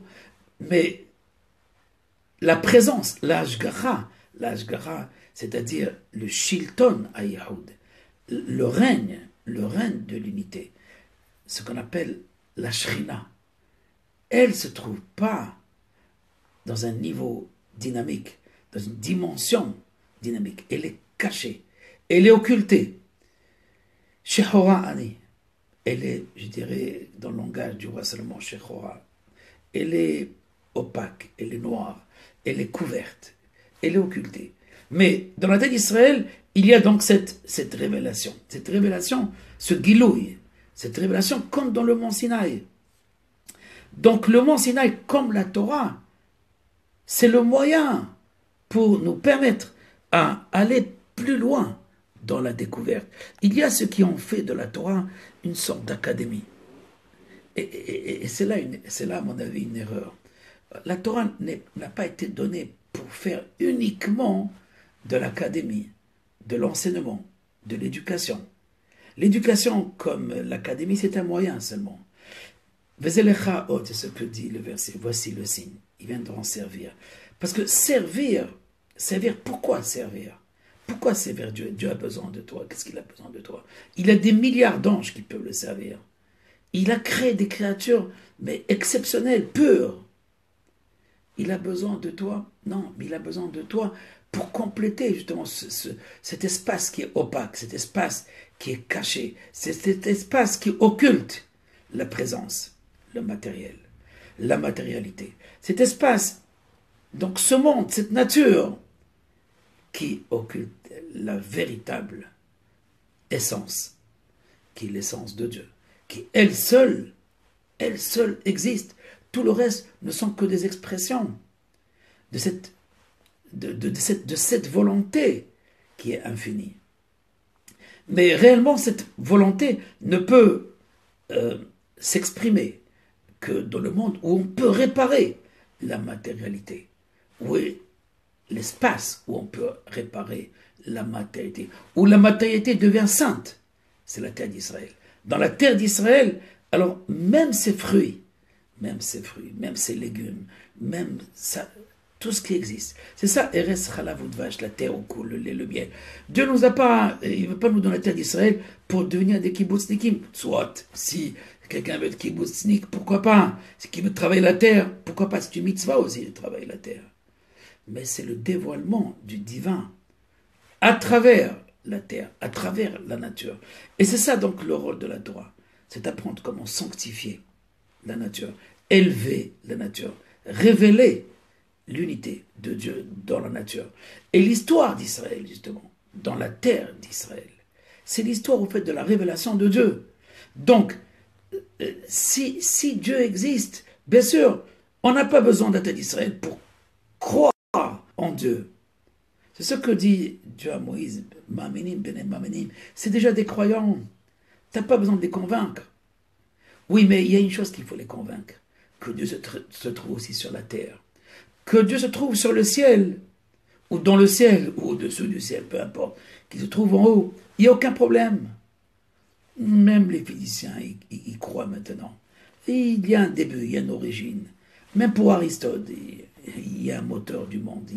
mais la présence, l'Ashgara, c'est-à-dire le Shilton à Yahoud, le règne de l'unité, ce qu'on appelle la Shrina, elle ne se trouve pas dans un niveau dynamique, dans une dimension dynamique. Elle est cachée, elle est occultée. Shehora Ani, elle est, je dirais, dans le langage du roi Salomon, Shehora, elle est opaque, elle est noire, elle est couverte, elle est occultée. Mais dans la tête d'Israël, il y a donc cette révélation, ce gilouï, cette révélation comme dans le mont Sinaï. Donc le mont Sinaï, comme la Torah, c'est le moyen pour nous permettre à aller plus loin dans la découverte. Il y a ceux qui ont fait de la Torah une sorte d'académie. Et c'est là, à mon avis, une erreur. La Torah n'a pas été donnée pour faire uniquement de l'académie, de l'enseignement, de l'éducation. L'éducation, comme l'académie, c'est un moyen seulement. Vezelecha ot, c'est ce que dit le verset. Voici le signe. Il vient de en servir. Parce que servir, pourquoi servir? Pourquoi servir Dieu? Dieu a besoin de toi. Qu'est-ce qu'il a besoin de toi? Il a des milliards d'anges qui peuvent le servir. Il a créé des créatures, mais exceptionnelles, pures. Il a besoin de toi? Non, mais il a besoin de toi pour compléter justement cet espace qui est opaque, cet espace qui est caché, cet espace qui occulte la présence, le matériel, la matérialité. Cet espace, donc ce monde, cette nature qui occulte la véritable essence, qui est l'essence de Dieu, qui elle seule existe. Tout le reste ne sont que des expressions de cette volonté qui est infinie. Mais réellement, cette volonté ne peut s'exprimer que dans le monde où on peut réparer la matérialité, où est l'espace où on peut réparer la matérialité, où la matérialité devient sainte, c'est la terre d'Israël. Dans la terre d'Israël, alors même ses fruits, même ses légumes, même ça, tout ce qui existe. C'est ça, Eres Chalav Udvash, la terre où coule le lait, le miel. Dieu nous a pas, il ne veut pas nous donner la terre d'Israël pour devenir des kibbutznikim. Soit, si quelqu'un veut être kibbutznik, pourquoi pas? Si qui veut travailler la terre, pourquoi pas? C'est une mitzvah aussi de travailler la terre. Mais c'est le dévoilement du divin à travers la terre, à travers la nature. Et c'est ça donc le rôle de la Torah. C'est apprendre comment sanctifier la nature, élever la nature, révéler l'unité de Dieu dans la nature. Et l'histoire d'Israël, justement, dans la terre d'Israël, c'est l'histoire au fait de la révélation de Dieu. Donc, si Dieu existe, bien sûr, on n'a pas besoin de la terre d'Israël pour croire en Dieu. C'est ce que dit Dieu à Moïse, Mamenim, Benem, Mamenim. C'est déjà des croyants. Tu n'as pas besoin de les convaincre. Oui, mais il y a une chose qu'il faut les convaincre, que Dieu se trouve aussi sur la terre, que Dieu se trouve sur le ciel, ou dans le ciel, ou au-dessus du ciel, peu importe, qu'il se trouve en haut. Il n'y a aucun problème. Même les physiciens y croient maintenant. Et il y a un début, il y a une origine. Même pour Aristote, il y a un moteur du monde.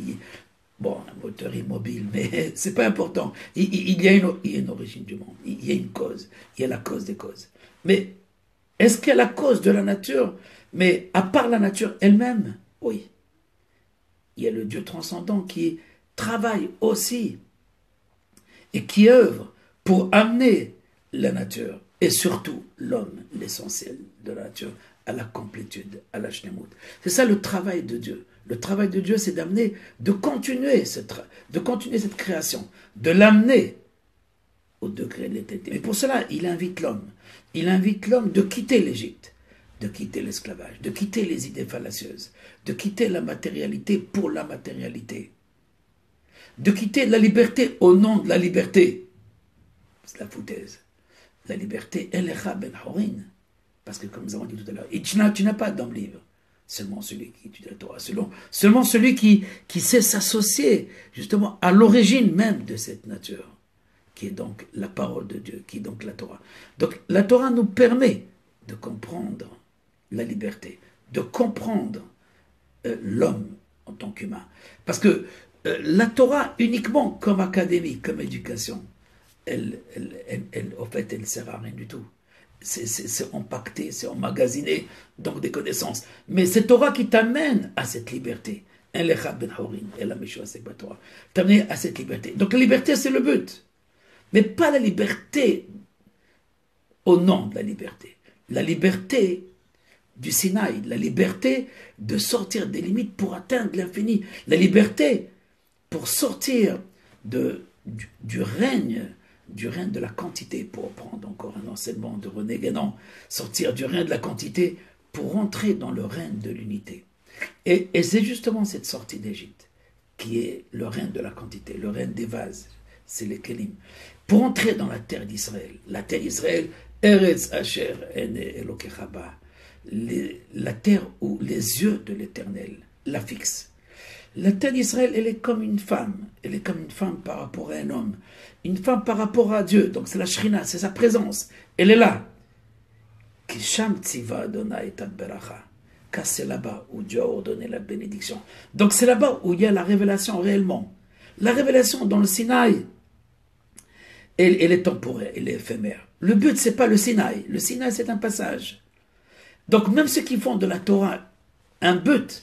Bon, un moteur immobile, mais c'est pas important. Il y a une origine du monde. Il y a une cause. Il y a la cause des causes. Mais est-ce qu'il y a la cause de la nature? Mais à part la nature elle-même, oui. Il y a le Dieu transcendant qui travaille aussi et qui œuvre pour amener la nature et surtout l'homme, l'essentiel de la nature, à la complétude, à la shnemut. C'est ça le travail de Dieu. Le travail de Dieu, c'est d'amener, de continuer cette création, de l'amener au degré de l'éternité. Mais pour cela, il invite l'homme. Il invite l'homme de quitter l'Égypte, de quitter l'esclavage, de quitter les idées fallacieuses, de quitter la matérialité pour la matérialité, de quitter la liberté au nom de la liberté. C'est la foutaise. La liberté, elle est ben horin. Parce que comme nous avons dit tout à l'heure, tu n'as pas d'homme libre. Seulement celui qui étudie la Torah, seulement celui qui sait s'associer justement à l'origine même de cette nature, qui est donc la parole de Dieu, qui est donc la Torah. Donc la Torah nous permet de comprendre la liberté, de comprendre l'homme en tant qu'humain. Parce que la Torah uniquement comme académie, comme éducation, en fait, elle ne sert à rien du tout. C'est empaqueté, c'est emmagasiné, donc des connaissances. Mais c'est Torah qui t'amène à cette liberté. T'amener à cette liberté. Donc la liberté, c'est le but. Mais pas la liberté au nom de la liberté. La liberté du Sinaï, la liberté de sortir des limites pour atteindre l'infini. La liberté pour sortir du règne de la quantité, pour prendre encore un enseignement de René Guénon, sortir du règne de la quantité pour entrer dans le règne de l'unité. Et c'est justement cette sortie d'Égypte qui est le règne de la quantité, le règne des vases, c'est les kelim. Pour entrer dans la terre d'Israël, Eretz Asher Ene Elokecha Ba, la terre où les yeux de l'Éternel la fixent. La terre d'Israël, elle est comme une femme. Elle est comme une femme par rapport à un homme. Une femme par rapport à Dieu. Donc c'est la Shrina, c'est sa présence. Elle est là. Kisham Tziva Adonai et Beracha. Car c'est là-bas où Dieu a ordonné la bénédiction. Donc c'est là-bas où il y a la révélation réellement. La révélation dans le Sinaï, elle est temporaire, elle est éphémère. Le but, c'est pas le Sinaï. Le Sinaï, c'est un passage. Donc même ceux qui font de la Torah un but,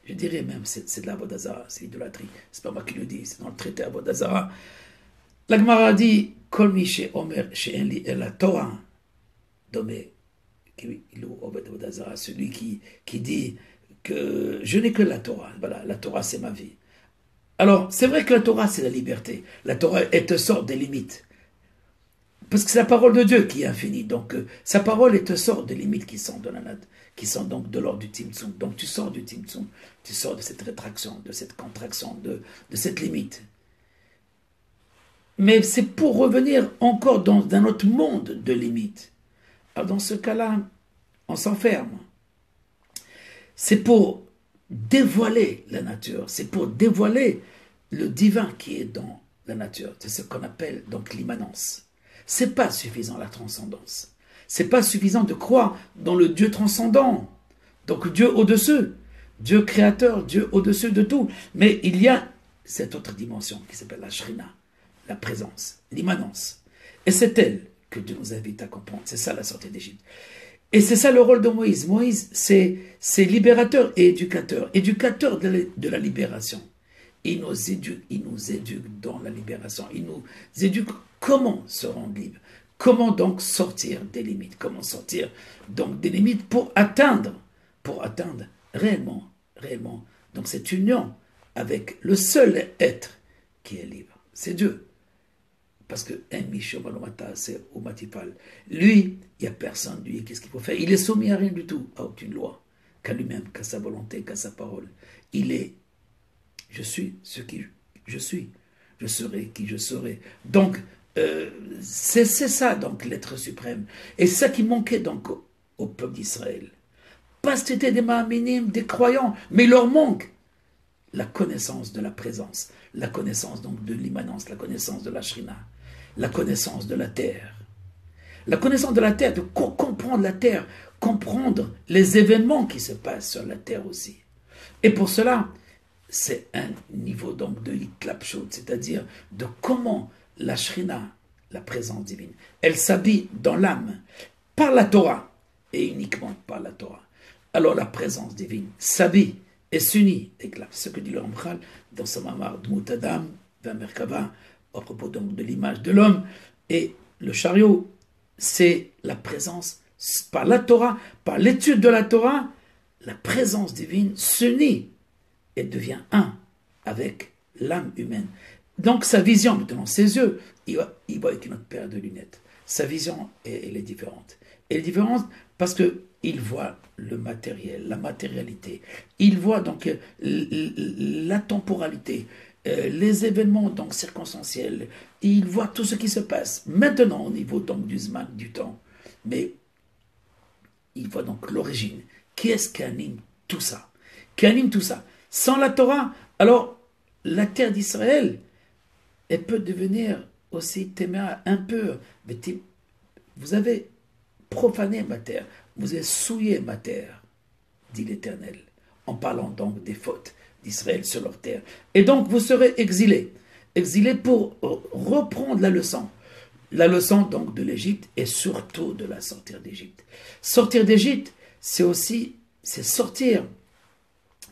je dirais même, c'est de la Vodazara, c'est l'idolâtrie. C'est pas moi qui le dis, c'est dans le traité à Vodazara. La Gemara dit, Kol mi she'omer she'en li el la Torah, domé, celui qui dit que je n'ai que la Torah. Voilà, la Torah, c'est ma vie. Alors, c'est vrai que la Torah, c'est la liberté. La Torah, elle te sort des limites. Parce que c'est la parole de Dieu qui est infinie. Donc, sa parole, elle te sort des limites qui sont de la nature, qui sont donc de l'ordre du Tzimtzum. Donc, tu sors du Tzimtzum. Tu sors de cette rétraction, de cette contraction, de cette limite. Mais c'est pour revenir encore dans un autre monde de limites. Alors, dans ce cas-là, on s'enferme. C'est pour dévoiler la nature. C'est pour dévoiler le divin qui est dans la nature. C'est ce qu'on appelle donc l'immanence. C'est pas suffisant la transcendance. C'est pas suffisant de croire dans le Dieu transcendant. Donc Dieu au-dessus. Dieu créateur, Dieu au-dessus de tout. Mais il y a cette autre dimension qui s'appelle la Shrina, la présence, l'immanence. Et c'est elle que Dieu nous invite à comprendre. C'est ça la sortie d'Égypte. Et c'est ça le rôle de Moïse. Moïse, c'est libérateur et éducateur. Éducateur de la libération. Il nous éduque dans la libération. Il nous éduque comment se rendre libre. Comment donc sortir des limites. Comment sortir donc des limites pour atteindre réellement, donc cette union avec le seul être qui est libre. C'est Dieu. Parce que c'est lui, il n'y a personne, lui, qu'est-ce qu'il faut faire? Il est soumis à rien du tout, à aucune loi, qu'à lui-même, qu'à sa volonté, qu'à sa parole. Il est, je suis ce qui je suis, je serai qui je serai. Donc, c'est ça, donc, l'être suprême. Et ça qui manquait, donc, au peuple d'Israël. Pas que c'était des minimes, des croyants, mais il leur manque la connaissance de la présence, la connaissance, donc, de l'immanence, la connaissance de la Shrina, la connaissance de la terre. La connaissance de la terre, de comprendre la terre, comprendre les événements qui se passent sur la terre aussi. Et pour cela, c'est un niveau donc de hitlapshut, c'est-à-dire de comment la Shrina, la présence divine, elle s'habille dans l'âme par la Torah et uniquement par la Torah. Alors la présence divine s'habille et s'unit avec ce que dit le Ramchal dans son mamar Dmut Adam, Merkava, à propos donc de l'image de l'homme. Et le chariot, c'est la présence Par la Torah, par l'étude de la Torah, la présence divine s'unit et devient un avec l'âme humaine. Donc sa vision, maintenant, ses yeux, il voit avec une autre paire de lunettes. Sa vision, elle est différente. Elle est différente parce qu'il voit le matériel, la matérialité. Il voit donc la temporalité, les événements donc circonstanciels. Il voit tout ce qui se passe maintenant au niveau donc du Zman, du temps. Mais il voit donc l'origine. Qui est-ce qui anime tout ça? Qui anime tout ça? Sans la Torah, alors la terre d'Israël, elle peut devenir aussi téméraire un peu. Vous avez profané ma terre, vous avez souillé ma terre, dit l'Éternel, en parlant donc des fautes d'Israël sur leur terre. Et donc vous serez exilés. Exilés pour reprendre la leçon donc de l'Égypte et surtout de la sortir d'Égypte. Sortir d'Égypte, c'est sortir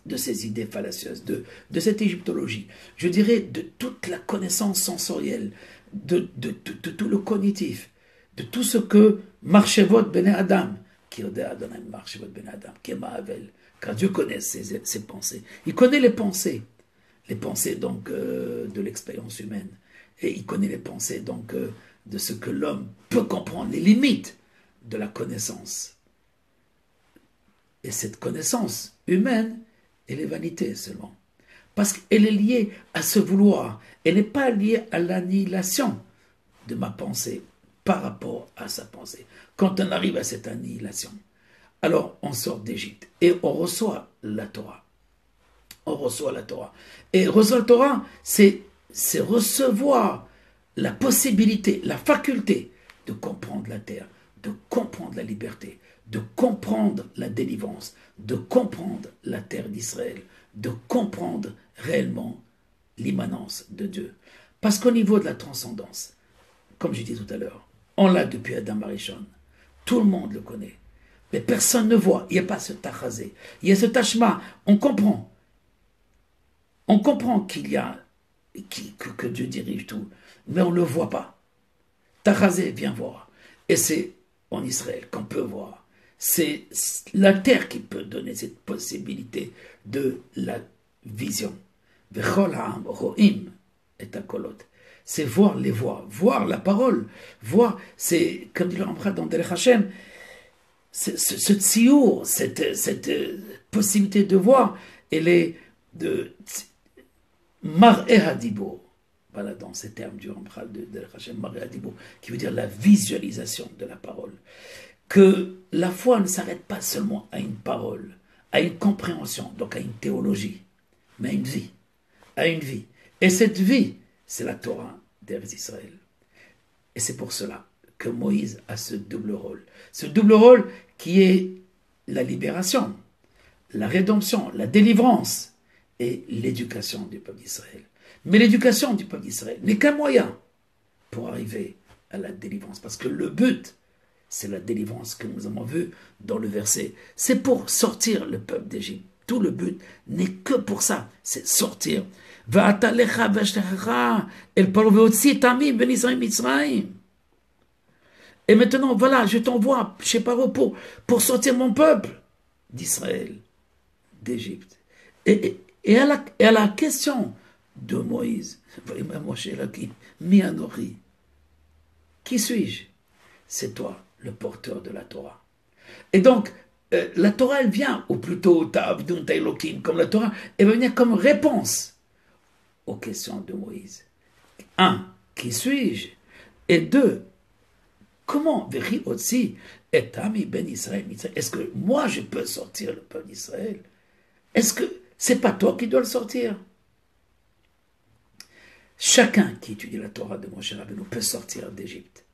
de ces idées fallacieuses, de cette égyptologie, je dirais de toute la connaissance sensorielle, de tout le cognitif, de tout ce que Marchevot ben Adam, qui est Adonai Marchevot ben Adam, qui est Ma'avel, car Dieu connaît ses pensées. Il connaît les pensées donc de l'expérience humaine, et il connaît les pensées donc de ce que l'homme peut comprendre, les limites de la connaissance. Et cette connaissance humaine, elle est vanité seulement. Parce qu'elle est liée à ce vouloir. Elle n'est pas liée à l'annihilation de ma pensée par rapport à sa pensée. Quand on arrive à cette annihilation, alors on sort d'Égypte et on reçoit la Torah. On reçoit la Torah. Et recevoir la Torah, c'est recevoir la possibilité, la faculté de comprendre la terre, de comprendre la liberté, de comprendre la délivrance, de comprendre la terre d'Israël, de comprendre réellement l'immanence de Dieu. Parce qu'au niveau de la transcendance, comme je disais tout à l'heure, on l'a depuis Adam Arishon. Tout le monde le connaît. Mais personne ne voit. Il n'y a pas ce tachazé. Il y a ce tachma. On comprend. On comprend qu'il y a que Dieu dirige tout. Mais on ne le voit pas. Tachazé, viens voir. Et c'est en Israël qu'on peut voir. C'est la terre qui peut donner cette possibilité de la vision. Vechol ha'am ro'im et akolot. C'est voir les voix, voir la parole, voir, c'est, comme dit le Rambam dans Derech Hashem, ce tziour, cette possibilité de voir, elle est de mar'eh hadibo. Voilà, dans ces termes du Rambam de Derech Hashem, mar'eh hadibo, qui veut dire la visualisation de la parole. Que la foi ne s'arrête pas seulement à une parole, à une compréhension, donc à une théologie, mais à une vie, à une vie. Et cette vie, c'est la Torah d'Eretz Israël. Et c'est pour cela que Moïse a ce double rôle. Ce double rôle qui est la libération, la rédemption, la délivrance et l'éducation du peuple d'Israël. Mais l'éducation du peuple d'Israël n'est qu'un moyen pour arriver à la délivrance. Parce que le but, c'est la délivrance que nous avons vue dans le verset. C'est pour sortir le peuple d'Égypte. Tout le but n'est que pour ça, c'est sortir. Et maintenant, voilà, je t'envoie chez Paro pour sortir mon peuple d'Israël, d'Égypte. Et à la question de Moïse, qui suis-je? C'est toi, le porteur de la Torah. Et donc, la Torah, elle vient, ou plutôt Ta'avdun Ta'elokim, comme la Torah, elle va venir comme réponse aux questions de Moïse. Un, qui suis-je? Et deux, comment Veri aussi est ami ben Israël? Est-ce que moi je peux sortir le peuple d'Israël? Est-ce que c'est pas toi qui dois le sortir? Chacun qui étudie la Torah de Moshe Rabbeinu peut sortir d'Égypte.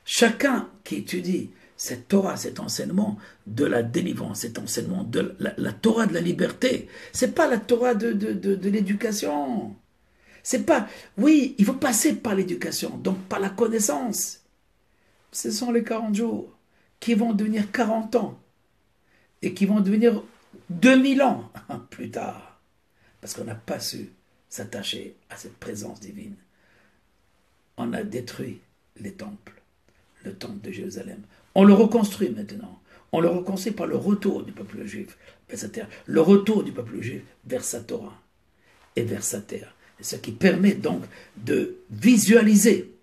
Chacun qui étudie cette Torah, cet enseignement de la délivrance, cet enseignement de la Torah de la liberté, c'est pas la Torah de l'éducation. C'est pas, oui, il faut passer par l'éducation, donc par la connaissance. Ce sont les 40 jours qui vont devenir 40 ans et qui vont devenir 2000 ans plus tard. Parce qu'on n'a pas su s'attacher à cette présence divine. On a détruit les temples, le temple de Jérusalem. On le reconstruit maintenant. On le reconstruit par le retour du peuple juif vers sa terre, le retour du peuple juif vers sa Torah et vers sa terre. Et ce qui permet donc de visualiser,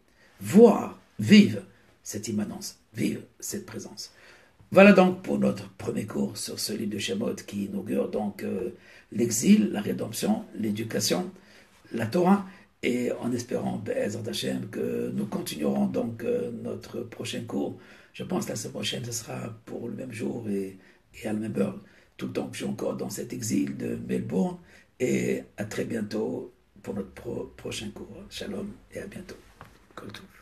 voir, vivre cette immanence, vivre cette présence. Voilà donc pour notre premier cours sur ce livre de Shemot qui inaugure donc l'exil, la rédemption, l'éducation, la Torah, et en espérant, Be'ezrat Hashem, que nous continuerons donc notre prochain cours. Je pense que la semaine prochaine, ce sera pour le même jour et à la même heure, tout le temps que je suis encore dans cet exil de Melbourne, et à très bientôt pour notre prochain cours. Shalom et à bientôt. Kol Tov.